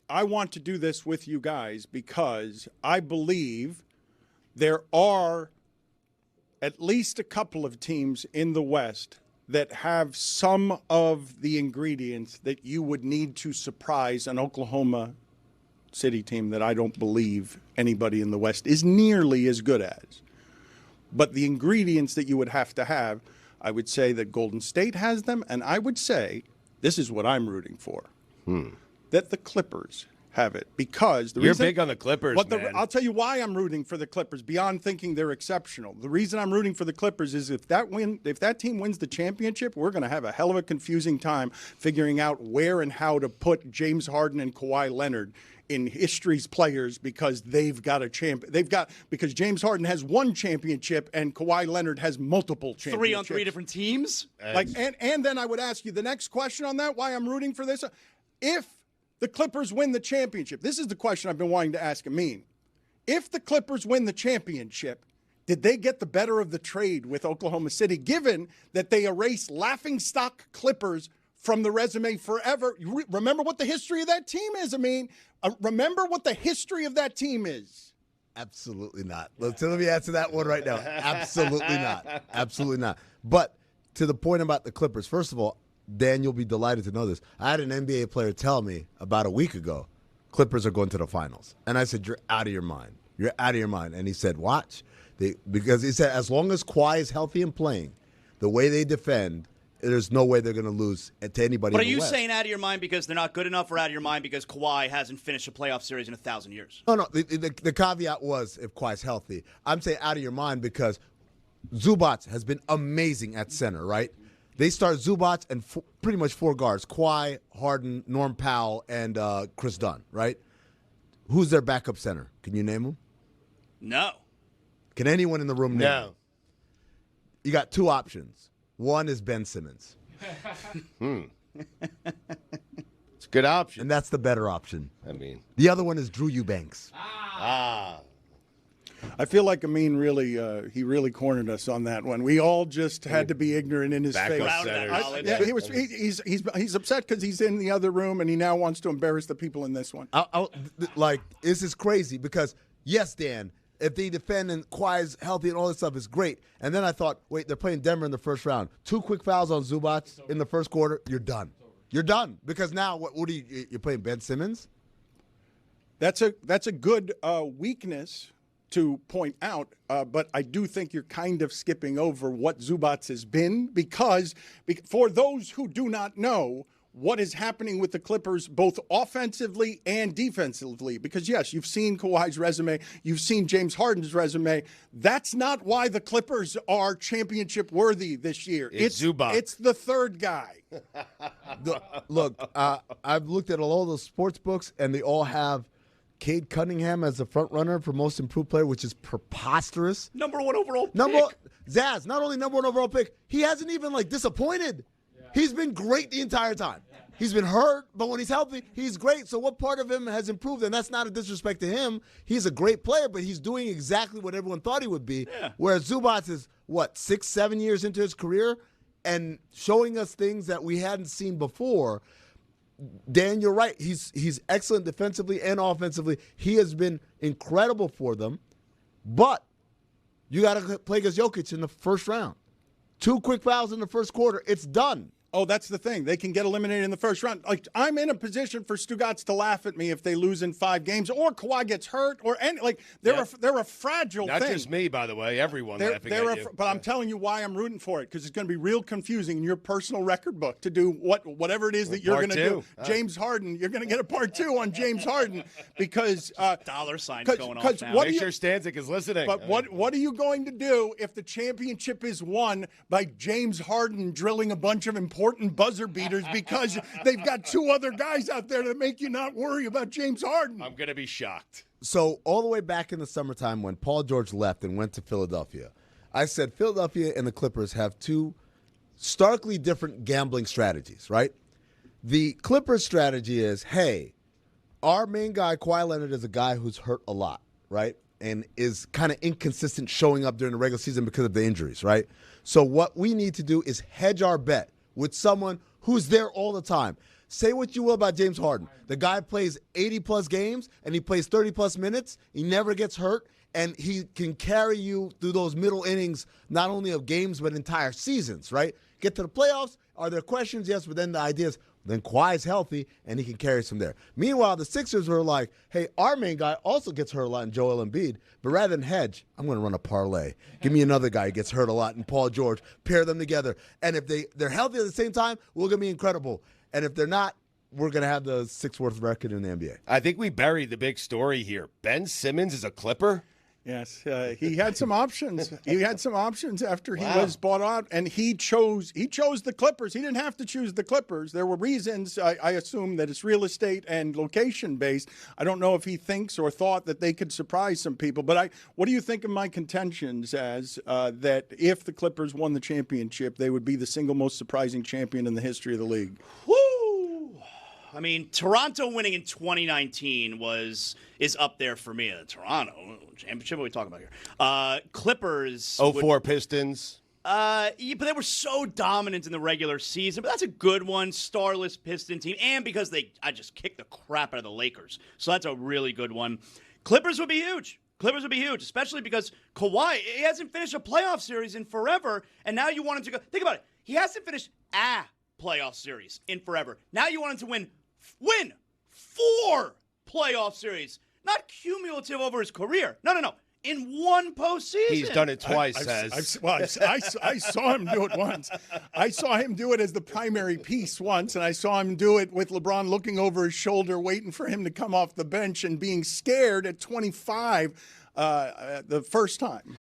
I want to do this with you guys because I believe there are at least a couple of teams in the West that have some of the ingredients that you would need to surprise an Oklahoma City team that I don't believe anybody in the West is nearly as good as. But the ingredients that you would have to have, I would say that Golden State has them, and I would say, this is what I'm rooting for, that the Clippers have it. Because You're big on the Clippers, man. I'll tell you why I'm rooting for the Clippers, beyond thinking they're exceptional. The reason I'm rooting for the Clippers is if that team wins the championship, we're going to have a hell of a confusing time figuring out where and how to put James Harden and Kawhi Leonard in history's players because they've got a champ. Because James Harden has one championship and Kawhi Leonard has multiple championships. 3 on 3 different teams. And then I would ask you the next question on that. Why I'm rooting for this? If the Clippers win the championship, this is the question I've been wanting to ask Amin. If the Clippers win the championship, did they get the better of the trade with Oklahoma City, given that they erased laughingstock Clippers from the resume forever? Remember what the history of that team is, Amin. Remember what the history of that team is. Absolutely not. Let me answer that one right now. Absolutely not. Absolutely not. But to the point about the Clippers, first of all, Dan, you'll be delighted to know this. I had an NBA player tell me about a week ago, Clippers are going to the finals. And I said, you're out of your mind. You're out of your mind. And he said, watch. Because he said, as long as Kawhi is healthy and playing, the way they defend, there's no way they're going to lose to anybody. But are in the you West. saying out of your mind because they're not good enough, or out of your mind because Kawhi hasn't finished a playoff series in 1,000 years? No. The caveat was if Kawhi's healthy. I'm saying out of your mind because Zubac has been amazing at center, right? They start Zubac and pretty much 4 guards: Kawhi, Harden, Norm Powell, and Chris Dunn, right? Who's their backup center? Can you name them? No. Can anyone in the room name them? You got 2 options. One is Ben Simmons. It's a good option. And that's the better option. I mean, the other one is Drew Eubanks. I feel like Amin really cornered us on that one. We all just had to be ignorant in his face. He's upset because he's in the other room and he now wants to embarrass the people in this one. This is crazy because yes, Dan, if they defend and Kawhi's healthy and all this stuff is great. And then I thought, wait, they're playing Denver in the first round. 2 quick fouls on Zubac in the first quarter. You're done. You're done because now what are you're playing Ben Simmons? That's a good weakness to point out, but I do think you're kind of skipping over what Zubac has been because for those who do not know what is happening with the Clippers both offensively and defensively, because yes, you've seen Kawhi's resume, you've seen James Harden's resume. That's not why the Clippers are championship worthy this year. It's Zubac. It's the third guy. Look, I've looked at all those sports books and they all have Cade Cunningham as the front runner for most improved player, which is preposterous. Number 1 overall pick. Zaz, not only number 1 overall pick, he hasn't even disappointed. Yeah. He's been great the entire time. Yeah. He's been hurt, but when he's healthy, he's great. So what part of him has improved? And that's not a disrespect to him. He's a great player, but he's doing exactly what everyone thought he would be. Yeah. Whereas Zubac is, 6, 7 years into his career and showing us things that we hadn't seen before. Dan, you're right. He's excellent defensively and offensively. He has been incredible for them. But you got to play against Jokic in the first round. 2 quick fouls in the first quarter. It's done. Oh, that's the thing. They can get eliminated in the first round. I'm in a position for Stugotz to laugh at me if they lose in 5 games, or Kawhi gets hurt, or any they're a fragile thing. Not just me, by the way. Everyone laughing at you. But I'm telling you why I'm rooting for it, because it's going to be real confusing in your personal record book to do whatever it is that you're going to do. James Harden, you're going to get a part 2 on James Harden because dollar signs going off now. Make sure Stanzik is listening. But what are you going to do if the championship is won by James Harden drilling a bunch of important buzzer beaters because they've got 2 other guys out there that make you not worry about James Harden? I'm going to be shocked. So all the way back in the summertime when Paul George left and went to Philadelphia, I said Philadelphia and the Clippers have 2 starkly different gambling strategies, right? The Clippers strategy is, hey, our main guy, Kawhi Leonard, is a guy who's hurt a lot, right? And is kind of inconsistent showing up during the regular season because of the injuries, right? So what we need to do is hedge our bet with someone who's there all the time. Say what you will about James Harden. The guy plays 80-plus games, and he plays 30-plus minutes. He never gets hurt, and he can carry you through those middle innings, not only of games but entire seasons, right? Get to the playoffs. Are there questions? Yes, but then the idea is, then Kawhi's healthy, and he can carry us from there. Meanwhile, the Sixers were like, hey, our main guy also gets hurt a lot in Joel Embiid, but rather than hedge, I'm going to run a parlay. Give me another guy who gets hurt a lot, and Paul George. Pair them together. And if they're healthy at the same time, we're going to be incredible. And if they're not, we're going to have the sixth worst record in the NBA. I think we buried the big story here. Ben Simmons is a Clipper? Yes, he had some options. He had some options after he was bought out, and he chose the Clippers. He didn't have to choose the Clippers. There were reasons. I assume that it's real estate and location based. I don't know if he thinks or thought that they could surprise some people. But what do you think of my contentions as that if the Clippers won the championship, they would be the single most surprising champion in the history of the league? Woo! I mean, Toronto winning in 2019 is up there for me. Toronto championship. What are we talking about here? Clippers. 04 Pistons. Yeah, but they were so dominant in the regular season. But that's a good one. Starless Piston team, and because I just kicked the crap out of the Lakers, so that's a really good one. Clippers would be huge. Clippers would be huge, especially because Kawhi, he hasn't finished a playoff series in forever, and now you want him to go. Think about it. He hasn't finished a playoff series in forever. Now you want him to win 4 playoff series, not cumulative over his career. No. In one postseason. He's done it twice, I saw him do it once. I saw him do it as the primary piece once, and I saw him do it with LeBron looking over his shoulder, waiting for him to come off the bench and being scared at 25 the first time.